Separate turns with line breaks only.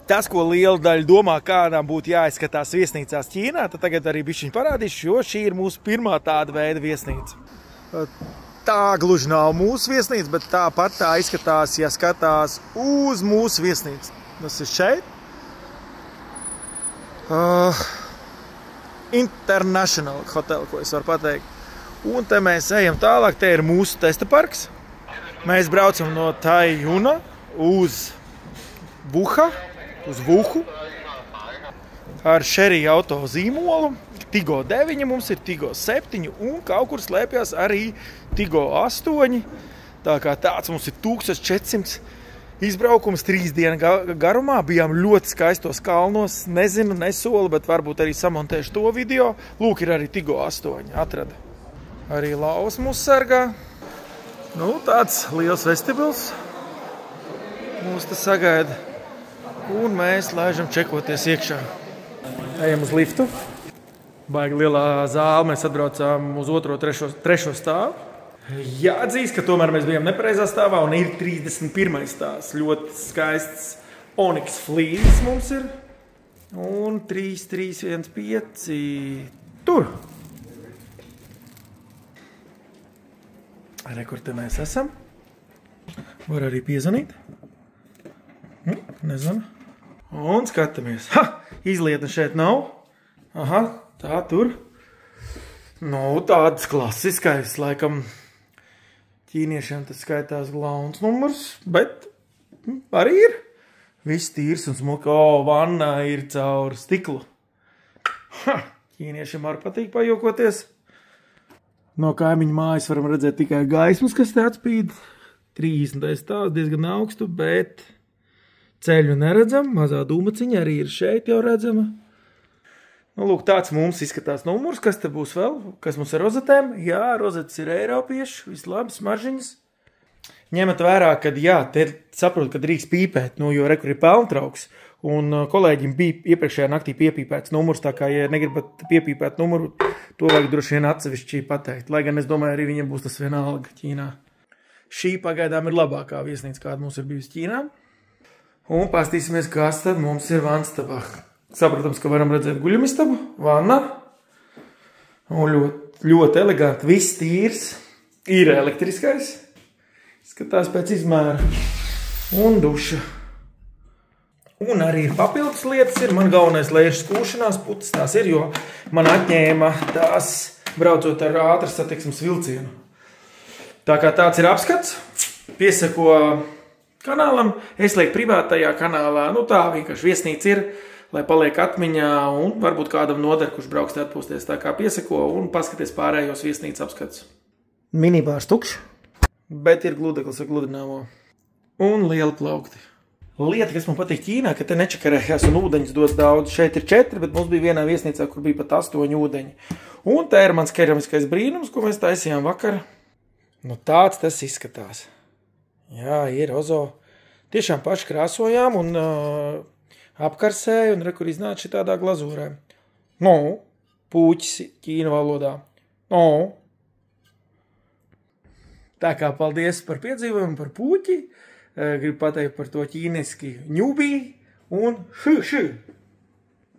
Tas, ko liela daļa domā, kādām būtu jāizskatās viesnīcās Ķīnā, tad tagad arī bišķiņ parādīšu, jo šī ir mūsu pirmā tāda veida viesnīca. Tā gluži nav mūsu viesnīca, bet tāpat tā izskatās, ja skatās uz mūsu viesnīcu. Tas ir šeit. International Hotel, ko es varu pateikt. Un te mēs ejam tālāk, te ir mūsu testa parks. Mēs braucam no Taijuna uz Vuhu ar Chery auto zīmolu. Tigo 9 mums ir, Tigo 7 un kaut kur slēpjas arī Tigo 8. Tā kā tāds mums ir 1400 izbraukums 3 dienu garumā. Bijām ļoti skaistos kalnos, nezinu, nesolu, bet varbūt arī samontēšu to video. Lūk, ir arī Tigo 8 atrada. Arī lauvas mūs sargā. Nu, tāds liels vestibils mūs te sagaida. Un mēs laižam čekoties iekšā. Ejam uz liftu. Baigi lielā zāle, mēs atbraucām uz 2., 3. stāvu. Jāatzīst, ka tomēr mēs bijām nepareizā stāvā un ir 31. stāvs. Ļoti skaists Onyx flīzes mums ir. Un 3, 3, 1, 5. Tur. Re, kur te mēs esam. Var arī piezvanīt. Nezinu. Un skatāmies. Ha! Izlietne šeit nav. Aha, tā tur. Nu, tāds klasiskais, laikam, ķīniešiem tas skaitās glauns numurs, bet arī ir. Viss tīrs un smuka. O, vannā ir caur stiklu. Ha! Ķīniešiem arī patīk pajokoties. No kaimiņu mājas varam redzēt tikai gaismas, kas te atspīd. 30. stāvs diezgan augstu, bet ceļu neredzam. Mazā dūmaciņa arī ir šeit jau redzama. Nu, lūk, tāds mums izskatās numurs. Kas te būs vēl? Kas mums ar rozetēm? Jā, rozetes ir eiropieši, vislabi, smaržņas. Ņemat vērā, kad jā, te saprot, ka drīkst pīpēt, nu, jo rekur ir pelntrauks. Un kolēģim bija iepriekšējā naktī piepīpēts numurs, tā kā, ja negribat piepīpēt numuru, to vajag droši vien atsevišķi pateikt. Lai gan es domāju, arī viņam būs tas vienalga Ķīnā. Šī pagaidām ir labākā viesnīca, kāda mums ir bijusi Ķīnā. Un pastīsimies, kas tad mums ir vanstabā. Saprotams, ka varam redzēt guļamistabu, vanna. Un ļoti eleganti, viss tīrs. Ir elektriskais. Skatās pēc izmēra. Un duša. Un arī papildus lietas ir. Man galvenais lēžu skūšanās putas tās ir, jo man atņēma tās braucot ar ātras satiksmes vilcienu. Tā kā tāds ir apskats. Piesako kanālam. Es lieku privātajā kanālā. Nu tā vienkārši viesnīca ir, lai paliek atmiņā un varbūt kādam noder, kurš brauks te atpūsties. Tā kā piesako un paskaties pārējos viesnīcas apskats. Minibārs tukšs, bet ir gludeklis ar gludināmo. Un liela plaukti. Lieta, kas man patīk Ķīnā, ka te nečakarējās un ūdeņus dos daudz. Šeit ir 4, bet mums bija vienā viesnīcā, kur bija pat 8 ūdeņi. Un te ir mans keramiskais brīnums, ko mēs taisījām vakar. Nu tāds tas izskatās. Jā, ir ozo. Tiešām paši krāsojām un apkarsēja un rekur iznāca šitādā glazūrē. No, pūķis ķīnu valodā. No. Tā kā paldies par piedzīvojumu, par pūķi. Gribu pateikt par to ķīniski ņubī un ši.